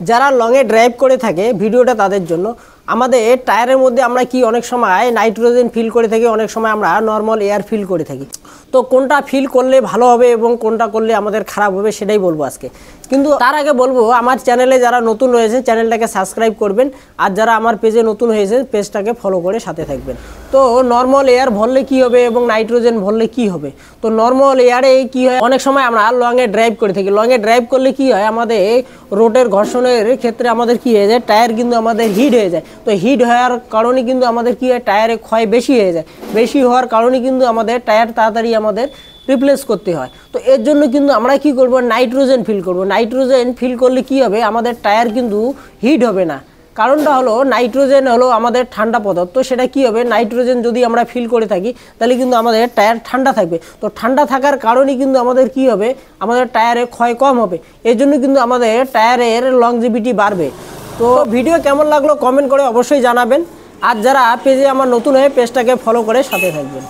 যারা লংয়ে ড্রাইভ করে থাকে ভিডিওটা তাদের জন্য। আমাদের টায়ারের মধ্যে আমরা কি অনেক সময় নাইট্রোজেন ফিল করে থাকি, অনেক সময় আমরা নর্মাল এয়ার ফিল করে থাকি। তো কোনটা ফিল করলে ভালো হবে এবং কোনটা করলে আমাদের খারাপ হবে সেটাই বলবো আজকে। কিন্তু তার আগে বলবো আমার চ্যানেলে যারা নতুন রয়েছে চ্যানেলটাকে সাবস্ক্রাইব করবেন, আর যারা আমার পেজে নতুন হয়েছে পেজটাকে ফলো করে সাথে থাকবেন। তো নর্মাল এয়ার ভরলে কি হবে এবং নাইট্রোজেন ভরলে কি হবে? তো নর্মাল এয়ারে কি হয়, অনেক সময় আমরা লংয়ে ড্রাইভ করে থাকি। লংয়ে ড্রাইভ করলে কি হয়, আমাদের রোডের ঘর্ষণের ক্ষেত্রে আমাদের কি হয়ে যায়, টায়ার কিন্তু আমাদের হিট হয়ে যায়। তো হিট হওয়ার কারণে কিন্তু আমাদের কি হয়, টায়ারে ক্ষয় বেশি হয়ে যায়। বেশি হওয়ার কারণে কিন্তু আমাদের টায়ার তাড়াতাড়ি আমাদের রিপ্লেস করতে হয়। তো এর জন্য কিন্তু আমরা কি করব, নাইট্রোজেন ফিল করব। নাইট্রোজেন ফিল করলে কি হবে, আমাদের টায়ার কিন্তু হিট হবে না। কারণটা হলো নাইট্রোজেন হলো আমাদের ঠান্ডা পদার্থ। সেটা কি হবে, নাইট্রোজেন যদি আমরা ফিল করে থাকি তাহলে কিন্তু আমাদের টায়ার ঠান্ডা থাকবে। তো ঠান্ডা থাকার কারণে কিন্তু আমাদের কি হবে, আমাদের টায়ারে ক্ষয় কম হবে। এর জন্য কিন্তু আমাদের টায়ারের লংজিভিটি বাড়বে। তো ভিডিও কেমন লাগলো কমেন্ট করে অবশ্যই জানাবেন। আর যারা পেজে আমার নতুন হয়ে পেজটাকে ফলো করে সাথে থাকবেন।